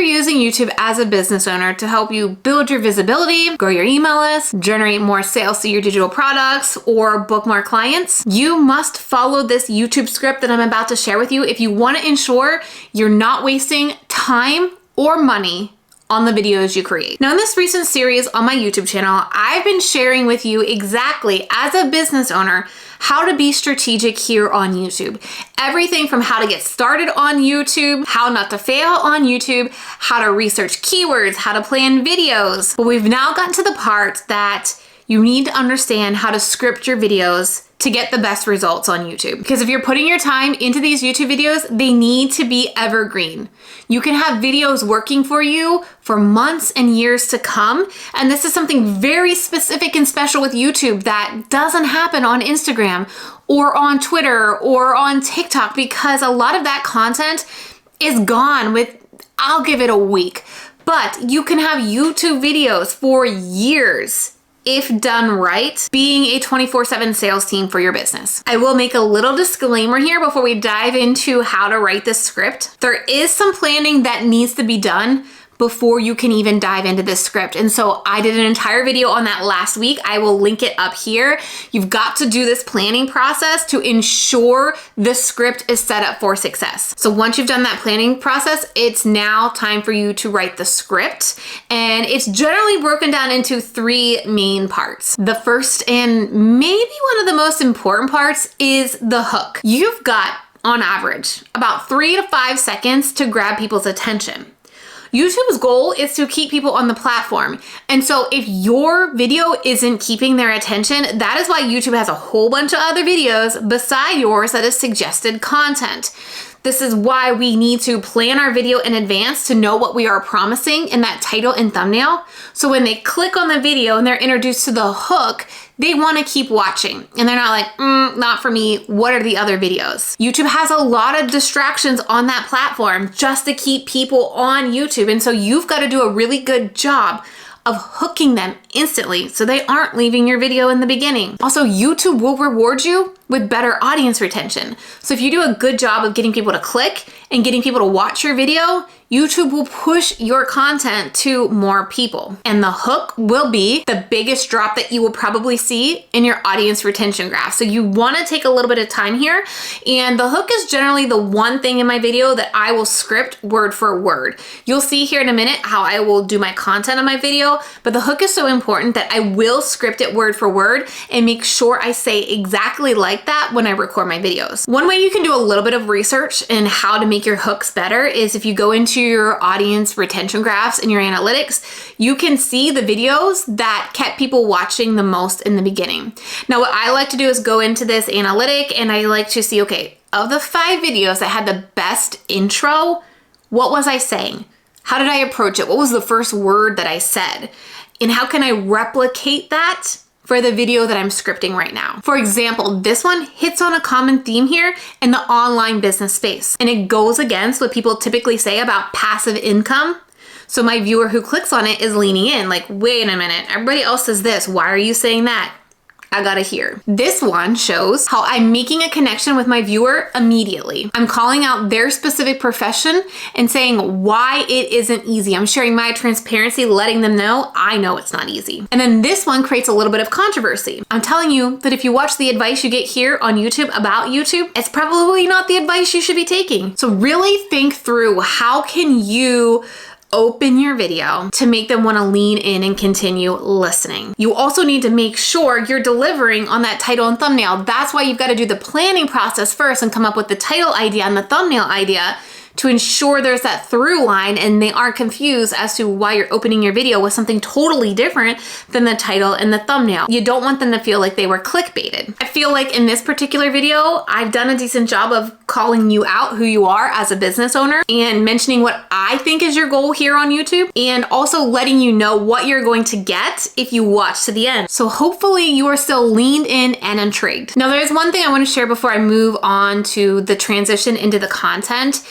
you're using YouTube as a business owner to help you build your visibility, grow your email list, generate more sales to your digital products, or book more clients, you must follow this YouTube script that I'm about to share with you if you want to ensure you're not wasting time or money on the videos you create. Now, in this recent series on my YouTube channel, I've been sharing with you exactly, as a business owner, how to be strategic here on YouTube. Everything from how to get started on YouTube, how not to fail on YouTube, how to research keywords, how to plan videos. But we've now gotten to the part that you need to understand how to script your videos to get the best results on YouTube. Because if you're putting your time into these YouTube videos, they need to be evergreen. You can have videos working for you for months and years to come. And this is something very specific and special with YouTube that doesn't happen on Instagram or on Twitter or on TikTok, because a lot of that content is gone with, I'll give it a week. But you can have YouTube videos for years if done right, being a 24/7 sales team for your business. I will make a little disclaimer here before we dive into how to write this script. There is some planning that needs to be done before you can even dive into this script. And so I did an entire video on that last week. I will link it up here. You've got to do this planning process to ensure the script is set up for success. So once you've done that planning process, it's now time for you to write the script. And it's generally broken down into 3 main parts. The first and maybe one of the most important parts is the hook. You've got, on average, about 3 to 5 seconds to grab people's attention. YouTube's goal is to keep people on the platform. And so if your video isn't keeping their attention, that is why YouTube has a whole bunch of other videos beside yours that is suggested content. This is why we need to plan our video in advance to know what we are promising in that title and thumbnail. So when they click on the video and they're introduced to the hook, they want to keep watching. And they're not like, not for me. What are the other videos? YouTube has a lot of distractions on that platform just to keep people on YouTube. And so you've got to do a really good job of hooking them instantly so they aren't leaving your video in the beginning. Also, YouTube will reward you with better audience retention. So if you do a good job of getting people to click and getting people to watch your video, YouTube will push your content to more people. And the hook will be the biggest drop that you will probably see in your audience retention graph. So you want to take a little bit of time here. And the hook is generally the one thing in my video that I will script word for word. You'll see here in a minute how I will do my content on my video, but the hook is so important that I will script it word for word and make sure I say exactly like that when I record my videos. One way you can do a little bit of research in how to make your hooks better is if you go into your audience retention graphs in your analytics, you can see the videos that kept people watching the most in the beginning. Now, what I like to do is go into this analytic and I like to see, okay, of the 5 videos that had the best intro, what was I saying? How did I approach it? What was the first word that I said? And how can I replicate that for the video that I'm scripting right now? For example, this one hits on a common theme here in the online business space, and it goes against what people typically say about passive income. So my viewer who clicks on it is leaning in like, wait a minute, everybody else says this. Why are you saying that? I gotta hear. This one shows how I'm making a connection with my viewer immediately. I'm calling out their specific profession and saying why it isn't easy. I'm sharing my transparency, letting them know I know it's not easy. And then this one creates a little bit of controversy. I'm telling you that if you watch the advice you get here on YouTube about YouTube, it's probably not the advice you should be taking. So really think through, how can you open your video to make them want to lean in and continue listening. You also need to make sure you're delivering on that title and thumbnail. That's why you've got to do the planning process first and come up with the title idea and the thumbnail idea to ensure there's that through line and they aren't confused as to why you're opening your video with something totally different than the title and the thumbnail. You don't want them to feel like they were clickbaited. I feel like in this particular video, I've done a decent job of calling you out who you are as a business owner and mentioning what I think is your goal here on YouTube, and also letting you know what you're going to get if you watch to the end. So hopefully you are still leaned in and intrigued. Now, there's one thing I want to share before I move on to the transition into the content.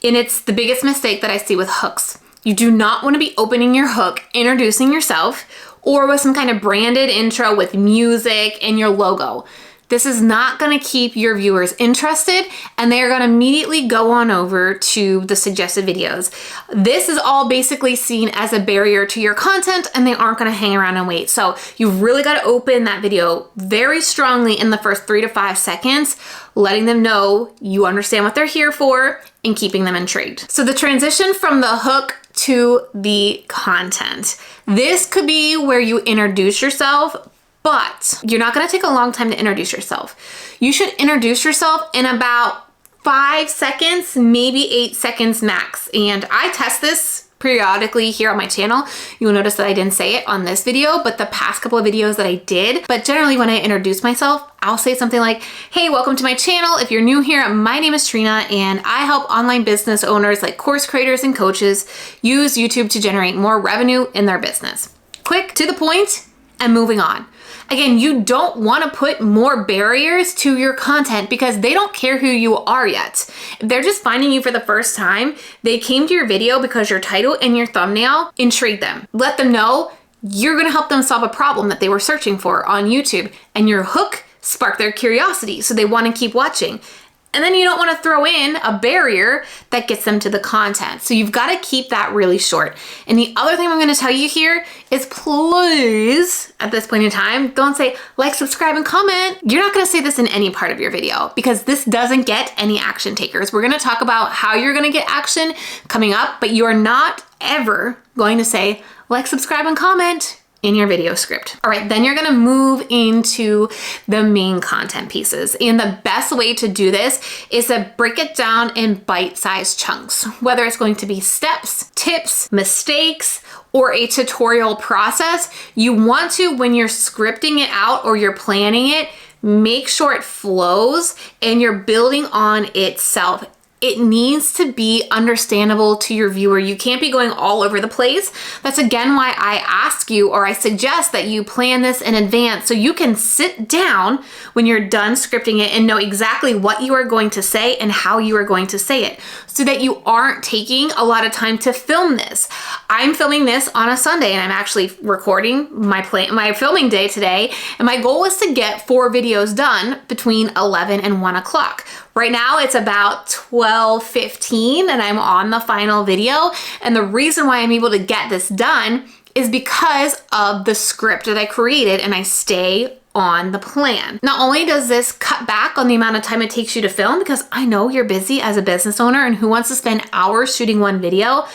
And it's the biggest mistake that I see with hooks. You do not want to be opening your hook, introducing yourself, or with some kind of branded intro with music and your logo. This is not going to keep your viewers interested, and they are going to immediately go on over to the suggested videos. This is all basically seen as a barrier to your content, and they aren't going to hang around and wait. So you've really got to open that video very strongly in the first 3 to 5 seconds, letting them know you understand what they're here for and keeping them intrigued. So the transition from the hook to the content. This could be where you introduce yourself, but you're not gonna take a long time to introduce yourself. You should introduce yourself in about 5 seconds, maybe 8 seconds max. And I test this periodically here on my channel. You'll notice that I didn't say it on this video, but the past couple of videos that I did. But generally when I introduce myself, I'll say something like, hey, welcome to my channel. If you're new here, my name is Trina and I help online business owners like course creators and coaches use YouTube to generate more revenue in their business. Quick, to the point, and moving on. Again, you don't want to put more barriers to your content because they don't care who you are yet. If they're just finding you for the first time, they came to your video because your title and your thumbnail intrigued them. Let them know you're going to help them solve a problem that they were searching for on YouTube, and your hook sparked their curiosity, so they want to keep watching. And then you don't want to throw in a barrier that gets them to the content. So you've got to keep that really short. And the other thing I'm going to tell you here is please, at this point in time, don't say like, subscribe, and comment. You're not going to say this in any part of your video because this doesn't get any action takers. We're going to talk about how you're going to get action coming up, but you are not ever going to say like, subscribe, and comment in your video script. All right, then you're gonna move into the main content pieces. And the best way to do this is to break it down in bite-sized chunks, whether it's going to be steps, tips, mistakes, or a tutorial process. You want to, when you're scripting it out or you're planning it, make sure it flows and you're building on itself. It needs to be understandable to your viewer. You can't be going all over the place. That's again why I ask you, or I suggest that you plan this in advance so you can sit down when you're done scripting it and know exactly what you are going to say and how you are going to say it, so that you aren't taking a lot of time to film this. I'm filming this on a Sunday and I'm actually recording my filming day today, and my goal is to get 4 videos done between 11 and 1 o'clock. Right now it's about 12:15 and I'm on the final video. And the reason why I'm able to get this done is because of the script that I created, and I stay on the plan. Not only does this cut back on the amount of time it takes you to film, because I know you're busy as a business owner and who wants to spend hours shooting one video,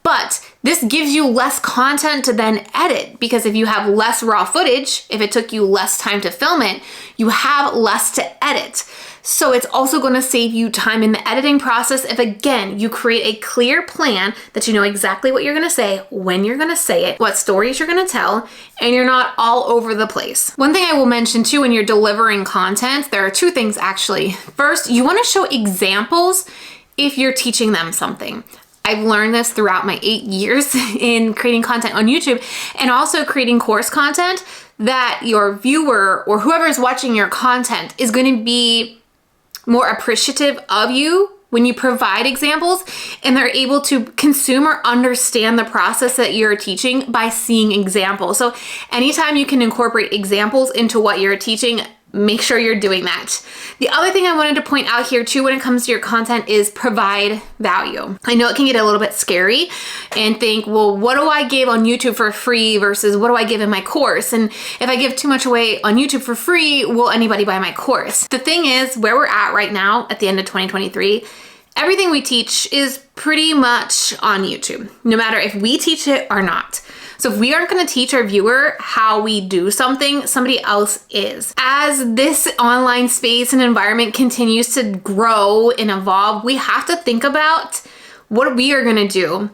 but this gives you less content to then edit, because if you have less raw footage, if it took you less time to film it, you have less to edit. So it's also going to save you time in the editing process if, again, you create a clear plan that you know exactly what you're going to say, when you're going to say it, what stories you're going to tell, and you're not all over the place. One thing I will mention too when you're delivering content, there are 2 things actually. First, you want to show examples if you're teaching them something. I've learned this throughout my 8 years in creating content on YouTube and also creating course content, that your viewer or whoever is watching your content is going to be more appreciative of you when you provide examples, and they're able to consume or understand the process that you're teaching by seeing examples. So anytime you can incorporate examples into what you're teaching, make sure you're doing that. The other thing I wanted to point out here too when it comes to your content is provide value. I know it can get a little bit scary and think, well, what do I give on YouTube for free versus what do I give in my course? And if I give too much away on YouTube for free, will anybody buy my course? The thing is, where we're at right now at the end of 2023, everything we teach is pretty much on YouTube, no matter if we teach it or not. So if we aren't going to teach our viewer how we do something, somebody else is. As this online space and environment continues to grow and evolve, we have to think about what we are going to do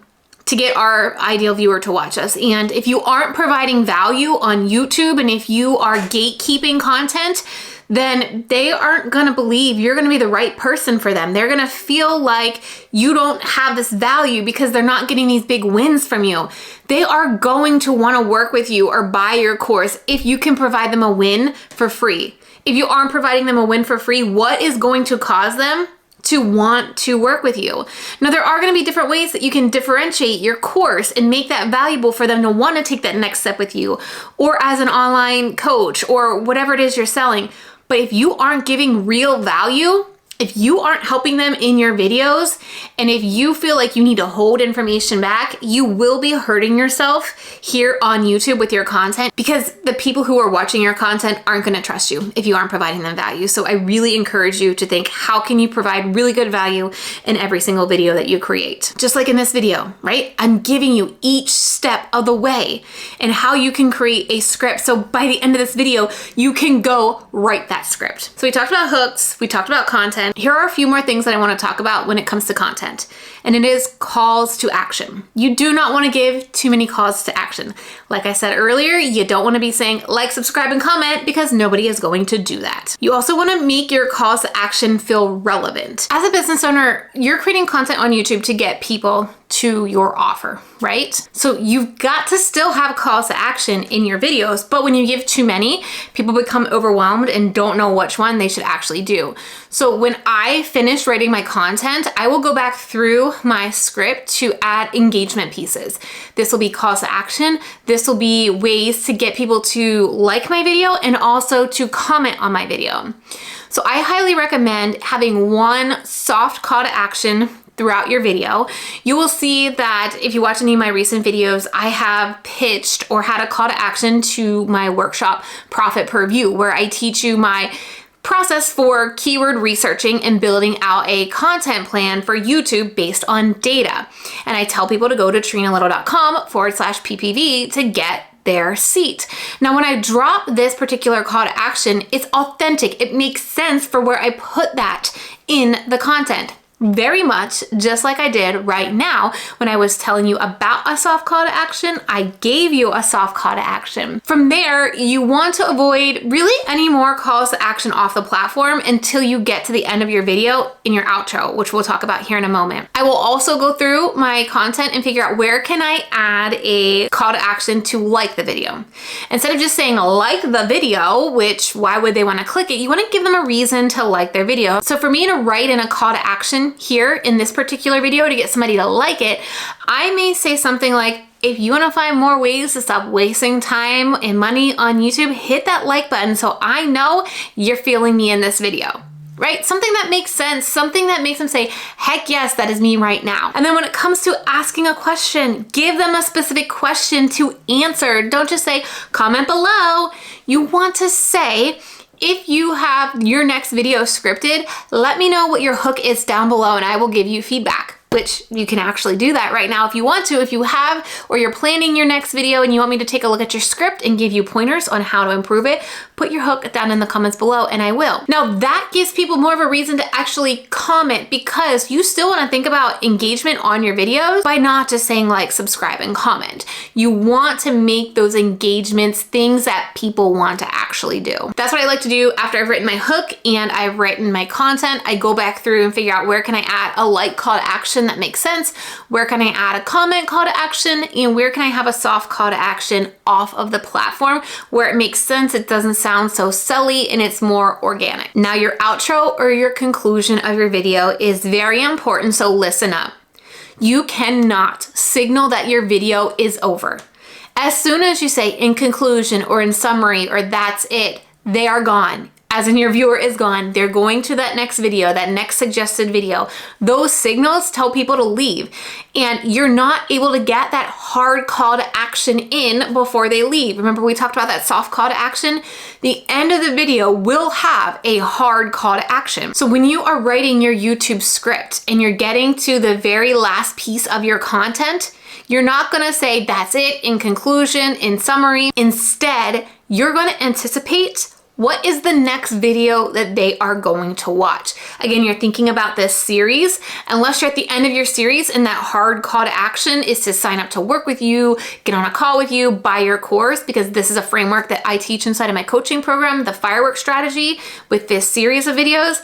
to get our ideal viewer to watch us. And if you aren't providing value on YouTube, and if you are gatekeeping content, then they aren't gonna believe you're gonna be the right person for them. They're gonna feel like you don't have this value because they're not getting these big wins from you. They are going to wanna work with you or buy your course if you can provide them a win for free. If you aren't providing them a win for free, what is going to cause them to want to work with you? Now, there are going to be different ways that you can differentiate your course and make that valuable for them to want to take that next step with you, or as an online coach, or whatever it is you're selling. But if you aren't giving real value, if you aren't helping them in your videos, and if you feel like you need to hold information back, you will be hurting yourself here on YouTube with your content, because the people who are watching your content aren't going to trust you if you aren't providing them value. So I really encourage you to think, how can you provide really good value in every single video that you create? Just like in this video, right? I'm giving you each step of the way and how you can create a script. So by the end of this video, you can go write that script. So we talked about hooks, we talked about content. Here are a few more things that I want to talk about when it comes to content, and it is calls to action. You do not want to give too many calls to action. Like I said earlier, you don't want to be saying like, subscribe, and comment, because nobody is going to do that. You also want to make your calls to action feel relevant. As a business owner, you're creating content on YouTube to get people to your offer, right? So you've got to still have calls to action in your videos, but when you give too many, people become overwhelmed and don't know which one they should actually do. So when I finish writing my content, I will go back through my script to add engagement pieces. This will be calls to action. This will be ways to get people to like my video and also to comment on my video. So I highly recommend having one soft call to action throughout your video. You will see that if you watch any of my recent videos, I have pitched or had a call to action to my workshop, Profit Per View, where I teach you my process for keyword researching and building out a content plan for YouTube based on data. And I tell people to go to trenalittle.com/PPV to get their seat. Now, when I drop this particular call to action, it's authentic. It makes sense for where I put that in the content. Very much just like I did right now when I was telling you about a soft call to action, I gave you a soft call to action. From there, you want to avoid really any more calls to action off the platform until you get to the end of your video in your outro, which we'll talk about here in a moment. I will also go through my content and figure out where can I add a call to action to like the video. Instead of just saying like the video, which why would they want to click it? You want to give them a reason to like their video. So for me to write in a call to action here in this particular video to get somebody to like it, I may say something like, if you want to find more ways to stop wasting time and money on YouTube, hit that like button so I know you're feeling me in this video. Right? Something that makes sense, something that makes them say, heck yes, that is me right now. And then when it comes to asking a question, give them a specific question to answer. Don't just say, comment below. You want to say, if you have your next video scripted, let me know what your hook is down below and I will give you feedback. Which you can actually do that right now if you want to. If you have, or you're planning your next video and you want me to take a look at your script and give you pointers on how to improve it, put your hook down in the comments below and I will. Now that gives people more of a reason to actually comment, because you still want to think about engagement on your videos by not just saying like, subscribe, and comment. You want to make those engagements things that people want to actually do. That's what I like to do after I've written my hook and I've written my content. I go back through and figure out where can I add a like call to action that makes sense, where can I add a comment call to action, and where can I have a soft call to action off of the platform where it makes sense, it doesn't sound so silly, and it's more organic. Now your outro or your conclusion of your video is very important, so listen up. You cannot signal that your video is over. As soon as you say in conclusion or in summary or that's it, they are gone. As in, your viewer is gone. They're going to that next video, that next suggested video. Those signals tell people to leave, and you're not able to get that hard call to action in before they leave. Remember, we talked about that soft call to action? The end of the video will have a hard call to action. So when you are writing your YouTube script and you're getting to the very last piece of your content, you're not gonna say that's it in conclusion, in summary. Instead, you're gonna anticipate what is the next video that they are going to watch. Again, you're thinking about this series. Unless you're at the end of your series and that hard call to action is to sign up to work with you, get on a call with you, buy your course, because this is a framework that I teach inside of my coaching program, the firework strategy, with this series of videos.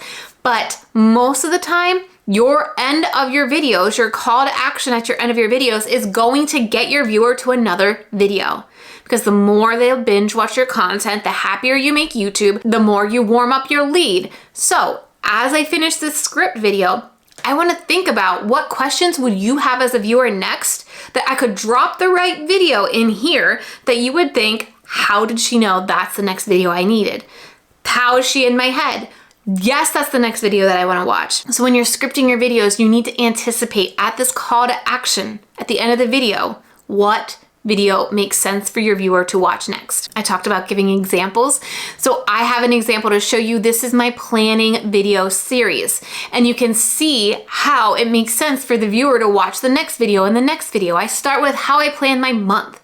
But most of the time, your end of your videos, your call to action at your end of your videos is going to get your viewer to another video. Because the more they'll binge watch your content, the happier you make YouTube, the more you warm up your lead. So as I finish this script video, I want to think about what questions would you have as a viewer next that I could drop the right video in here that you would think, how did she know that's the next video I needed? How is she in my head? Yes, that's the next video that I want to watch. So when you're scripting your videos, you need to anticipate at this call to action at the end of the video, what video makes sense for your viewer to watch next. I talked about giving examples. So I have an example to show you. This is my planning video series, and you can see how it makes sense for the viewer to watch the next video and the next video. I start with how I plan my month,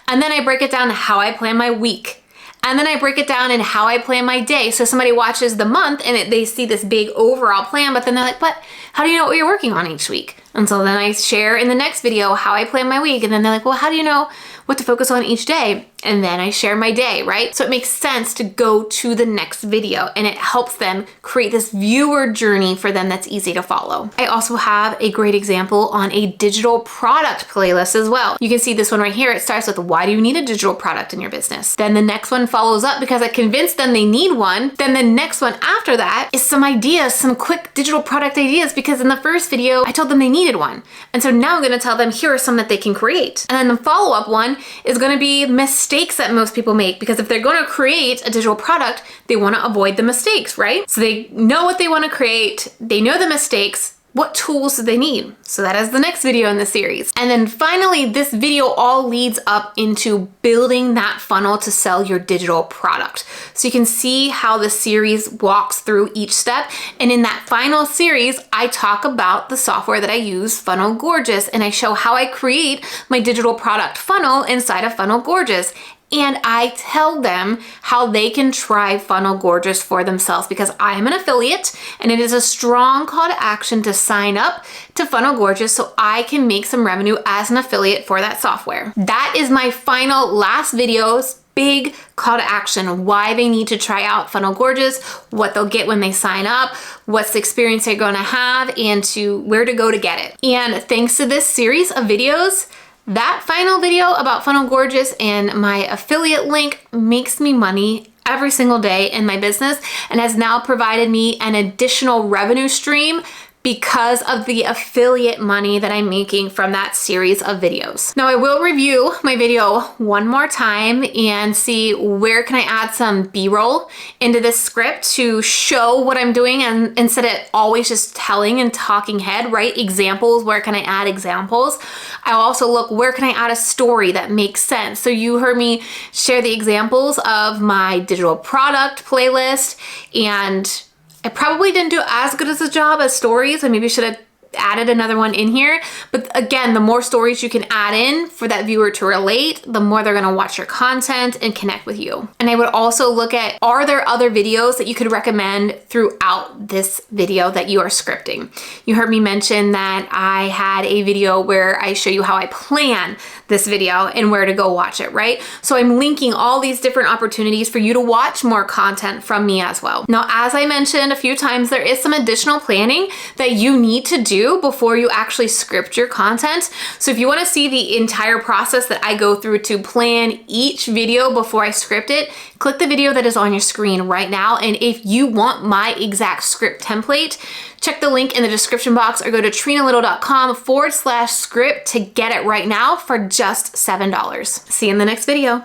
and then I break it down to how I plan my week. And then I break it down in how I plan my day. So somebody watches the month and they see this big overall plan, but then they're like, but how do you know what you're working on each week? And so then I share in the next video how I plan my week. And then they're like, well, how do you know what to focus on each day? And then I share my day, right? So it makes sense to go to the next video, and it helps them create this viewer journey for them that's easy to follow. I also have a great example on a digital product playlist as well. You can see this one right here. It starts with, why do you need a digital product in your business? Then the next one follows up because I convinced them they need one. Then the next one after that is some ideas, some quick digital product ideas, because in the first video, I told them they needed one. And so now I'm gonna tell them, here are some that they can create. And then the follow-up one is gonna be mistakes that most people make, because if they're gonna create a digital product, they wanna avoid the mistakes, right? So they know what they wanna create, they know the mistakes, what tools do they need? So that is the next video in the series. And then finally, this video all leads up into building that funnel to sell your digital product. So you can see how the series walks through each step. And in that final series, I talk about the software that I use, Funnel Gorgeous, and I show how I create my digital product funnel inside of Funnel Gorgeous. And I tell them how they can try Funnel Gorgeous for themselves, because I am an affiliate and it is a strong call to action to sign up to Funnel Gorgeous so I can make some revenue as an affiliate for that software. That is my final last video's big call to action, why they need to try out Funnel Gorgeous, what they'll get when they sign up, what's the experience they're gonna have, and to where to go to get it. And thanks to this series of videos, that final video about Funnel Gorgeous and my affiliate link makes me money every single day in my business, and has now provided me an additional revenue stream because of the affiliate money that I'm making from that series of videos. Now I will review my video one more time and see where can I add some B-roll into this script to show what I'm doing, and instead of always just telling and talking head, right? Examples, where can I add examples? I'll also look, where can I add a story that makes sense? So you heard me share the examples of my digital product playlist, and I probably didn't do as good as a job as stories. I maybe should have added another one in here. But again, the more stories you can add in for that viewer to relate, the more they're gonna watch your content and connect with you. And I would also look at, are there other videos that you could recommend throughout this video that you are scripting? You heard me mention that I had a video where I show you how I plan this video and where to go watch it, right? So I'm linking all these different opportunities for you to watch more content from me as well. Now, as I mentioned a few times, there is some additional planning that you need to do before you actually script your content. So if you want to see the entire process that I go through to plan each video before I script it, click the video that is on your screen right now. And if you want my exact script template, check the link in the description box or go to trenalittle.com/script to get it right now for just $7. See you in the next video.